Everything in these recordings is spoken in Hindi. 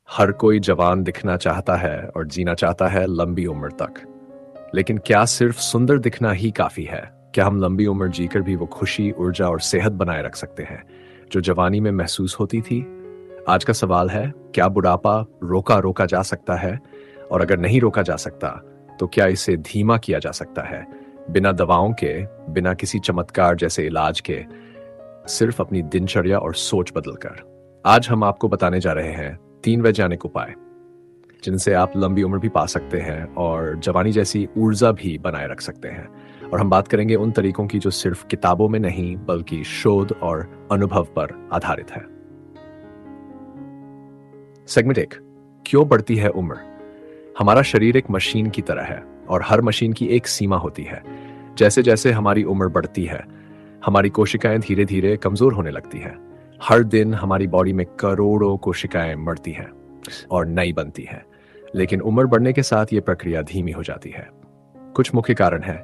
हर कोई जवान दिखना चाहता है और जीना चाहता है लंबी उम्र तक। लेकिन क्या सिर्फ सुंदर दिखना ही काफी है? क्या हम लंबी उम्र जीकर भी वो खुशी, ऊर्जा और सेहत बनाए रख सकते हैं जो जवानी में महसूस होती थी? आज का सवाल है, क्या बुढ़ापा रोका रोका जा सकता है? और अगर नहीं रोका जा सकता, तो क्या इसे धीमा किया जा सकता है, बिना दवाओं के, बिना किसी चमत्कार जैसे इलाज के, सिर्फ अपनी दिनचर्या और सोच बदलकर? आज हम आपको बताने जा रहे हैं 3 वैज्ञानिक उपाय जिनसे आप लंबी उम्र भी पा सकते हैं और जवानी जैसी ऊर्जा भी बनाए रख सकते हैं। और हम बात करेंगे उन तरीकों की जो सिर्फ किताबों में नहीं बल्कि शोध और अनुभव पर आधारित है। सेगमेंट 1, क्यों बढ़ती है उम्र? हमारा शरीर एक मशीन की तरह है और हर मशीन की एक सीमा होती है। जैसे जैसे हमारी उम्र बढ़ती है, हमारी कोशिकाएं धीरे धीरे कमजोर होने लगती हैं। हर दिन हमारी बॉडी में करोड़ों कोशिकाएं मरती हैं और नई बनती हैं। लेकिन उम्र बढ़ने के साथ ये प्रक्रिया धीमी हो जाती है। कुछ मुख्य कारण हैं।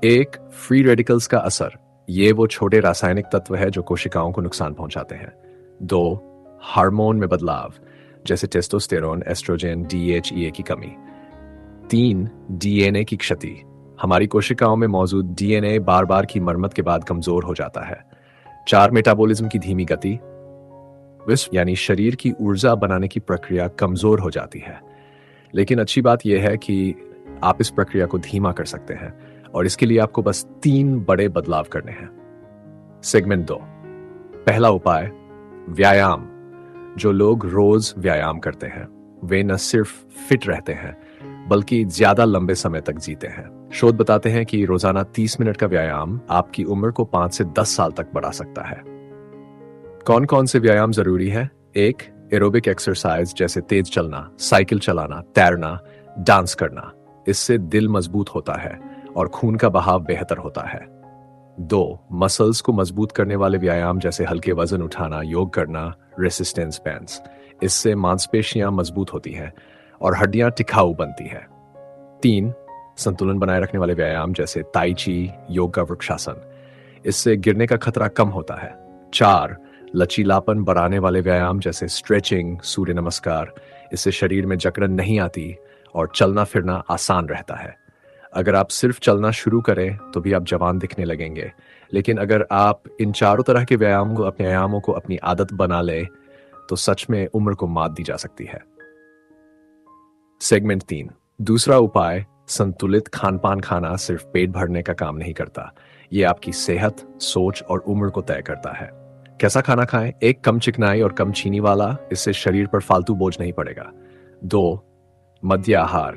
1, फ्री रेडिकल्स का असर। ये वो छोटे रासायनिक तत्व है जो कोशिकाओं को नुकसान पहुंचाते हैं। 2, हार्मोन में बदलाव, जैसे टेस्टोस्टेरोन, एस्ट्रोजन, DHEA की कमी। 3, DNA की क्षति। हमारी कोशिकाओं में मौजूद DNA बार बार की मरम्मत के बाद कमजोर हो जाता है। 4, मेटाबॉलिज्म की धीमी गति। विश्व यानी शरीर की ऊर्जा बनाने की प्रक्रिया कमजोर हो जाती है। लेकिन अच्छी बात यह है कि आप इस प्रक्रिया को धीमा कर सकते हैं और इसके लिए आपको बस 3 बड़े बदलाव करने हैं। सेगमेंट 2, पहला उपाय, व्यायाम। जो लोग रोज व्यायाम करते हैं वे न सिर्फ फिट रहते हैं बल्कि ज्यादा लंबे समय तक जीते हैं। शोध बताते हैं कि रोजाना 30 मिनट का व्यायाम आपकी उम्र को 5 से 10 साल तक बढ़ा सकता है। कौन कौन से व्यायाम जरूरी है? 1, एरोबिक एक्सरसाइज, जैसे तेज चलना, साइकिल चलाना, तैरना, डांस करना। इससे दिल मजबूत होता है और खून का बहाव बेहतर होता है। 2, मसल्स को मजबूत करने वाले व्यायाम, जैसे हल्के वजन उठाना, योग करना, रेसिस्टेंस बैंड्स। इससे मांसपेशियां मजबूत होती हैं और हड्डियां टिकाऊ बनती हैं। 3, संतुलन बनाए रखने वाले व्यायाम, जैसे ताई ची, योग का वृक्षासन। इससे गिरने का खतरा कम होता है। 4, लचीलापन बढ़ाने वाले व्यायाम, जैसे स्ट्रेचिंग, सूर्य नमस्कार। इससे शरीर में जकड़न नहीं आती और चलना फिरना आसान रहता है। अगर आप सिर्फ चलना शुरू करें तो भी आप जवान दिखने लगेंगे, लेकिन अगर आप इन चारों तरह के व्यायामों को अपनी आदत बना ले तो सच में उम्र को मात दी जा सकती है। सेगमेंट 3, दूसरा उपाय, संतुलित खान पान खाना सिर्फ पेट भरने का काम नहीं करता। ये आपकी सेहत, सोच और उम्र को तय करता है। कैसा खाना खाएं? 1, कम चिकनाई और कम चीनी वाला, इससे शरीर पर फालतू बोझ नहीं पड़ेगा। 2, मध्य आहार,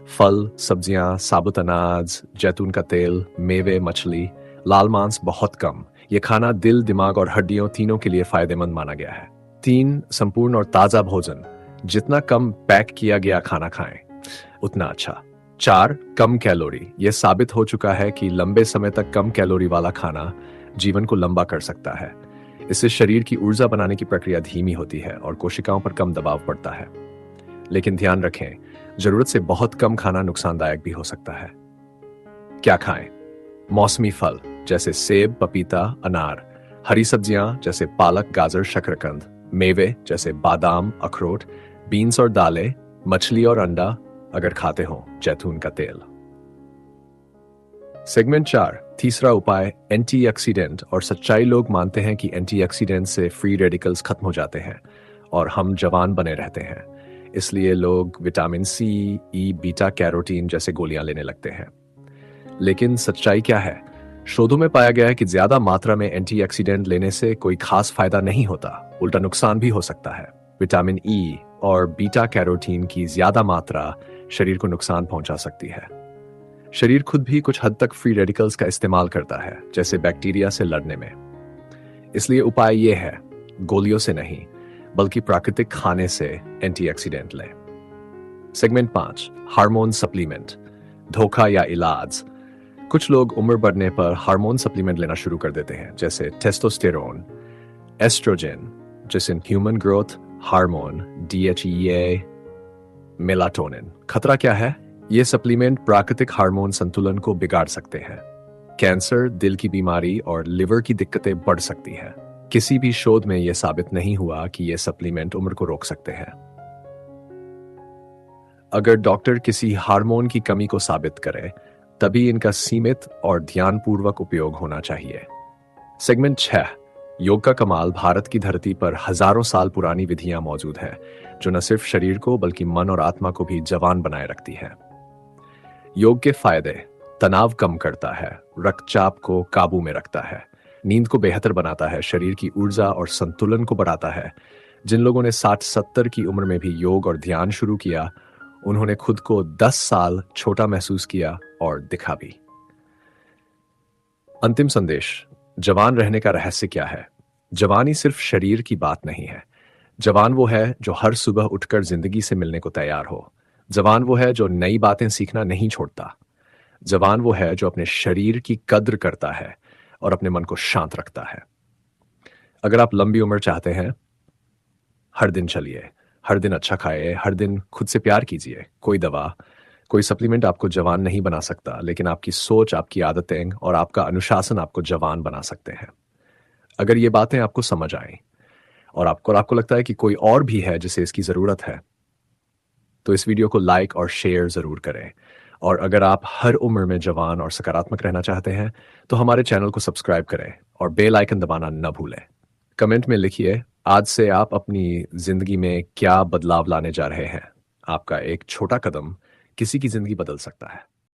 फल, सब्जियां, साबुत अनाज, जैतून का तेल, मेवे, मछली, लाल मांस बहुत कम। ये खाना दिल, दिमाग और हड्डियों तीनों के लिए फायदेमंद माना गया है। 3, संपूर्ण और ताजा भोजन। जितना कम पैक किया गया खाना खाएं उतना अच्छा। 4, कम कैलोरी। यह साबित हो चुका है कि लंबे समय तक कम कैलोरी वाला खाना जीवन को लंबा कर सकता है। इससे शरीर की ऊर्जा बनाने की प्रक्रिया धीमी होती है और कोशिकाओं पर कम दबाव पड़ता है। लेकिन ध्यान रखें, जरूरत से बहुत कम खाना नुकसानदायक भी हो सकता है। क्या खाएं? मौसमी फल, जैसे सेब, पपीता, अनार। हरी सब्जियां, जैसे पालक, गाजर, शकरकंद। मेवे, जैसे बादाम, अखरोट, बीन्स और दालें। मछली और अंडा, अगर खाते हो, जैतून का तेल। सेगमेंट 4, तीसरा उपाय, एंटीऑक्सीडेंट। और सच्चाई, लोग मानते हैं कि एंटीऑक्सीडेंट से फ्री रेडिकल्स खत्म हो जाते हैं और हम जवान बने रहते हैं। इसलिए लोग विटामिन सी, ई, बीटा कैरोटीन जैसे गोलियां लेने लगते हैं। लेकिन सच्चाई क्या है? शोधों में पाया गया है कि ज्यादा मात्रा में एंटीऑक्सीडेंट लेने से कोई खास फायदा नहीं होता, उल्टा नुकसान भी हो सकता है। विटामिन ई और बीटा कैरोटीन की ज्यादा मात्रा शरीर को नुकसान पहुंचा सकती है। शरीर खुद भी कुछ हद तक फ्री रेडिकल्स का इस्तेमाल करता है, जैसे बैक्टीरिया से लड़ने में। इसलिए उपाय यह है, गोलियों से नहीं बल्कि प्राकृतिक खाने से एंटीऑक्सीडेंट लें। सेगमेंट 5, हार्मोन सप्लीमेंट, धोखा या इलाज। कुछ लोग उम्र बढ़ने पर हार्मोन सप्लीमेंट लेना शुरू कर देते हैं, जैसे टेस्टोस्टेरोन, एस्ट्रोजन, जैसे human growth hormone, DHEA, melatonin. खतरा क्या है? ये सप्लीमेंट प्राकृतिक हार्मोन संतुलन को बिगाड़ सकते हैं। कैंसर, दिल की बीमारी और लिवर की दिक्कतें बढ़ सकती हैं। किसी भी शोध में यह साबित नहीं हुआ कि ये सप्लीमेंट उम्र को रोक सकते हैं। अगर डॉक्टर किसी हार्मोन की कमी को साबित करे, तभी इनका सीमित और ध्यानपूर्वक उपयोग होना चाहिए। सेगमेंट 6। योग का कमाल। भारत की धरती पर हजारों साल पुरानी विधियां मौजूद हैं, जो न सिर्फ शरीर को बल्कि मन और आत्मा को भी जवान बनाए रखती हैं। योग के फायदे। तनाव कम करता है, रक्तचाप को काबू में रखता है, नींद को बेहतर बनाता है, शरीर की ऊर्जा और संतुलन को बढ़ाता है। जिन लोगों ने 60-70 की उम्र में भी योग और ध्यान शुरू किया, उन्होंने खुद को 10 साल छोटा महसूस किया और दिखा भी। अंतिम संदेश। जवान रहने का रहस्य क्या है? जवानी सिर्फ शरीर की बात नहीं है। जवान वो है जो हर सुबह उठकर जिंदगी से मिलने को तैयार हो। जवान वो है जो नई बातें सीखना नहीं छोड़ता। जवान वो है जो अपने शरीर की कद्र करता है और अपने मन को शांत रखता है। अगर आप लंबी उम्र चाहते हैं, हर दिन चलिए, हर दिन अच्छा खाइए, हर दिन खुद से प्यार कीजिए। कोई दवा, कोई सप्लीमेंट आपको जवान नहीं बना सकता, लेकिन आपकी सोच, आपकी आदतें और आपका अनुशासन आपको जवान बना सकते हैं। अगर ये बातें आपको समझ आए और आपको लगता है कि कोई और भी है जिसे इसकी जरूरत है, तो इस वीडियो को लाइक और शेयर जरूर करें। और अगर आप हर उम्र में जवान और सकारात्मक रहना चाहते हैं, तो हमारे चैनल को सब्सक्राइब करें और बेल आइकन दबाना न भूलें। कमेंट में लिखिए, आज से आप अपनी जिंदगी में क्या बदलाव लाने जा रहे हैं। आपका एक छोटा कदम किसी की जिंदगी बदल सकता है।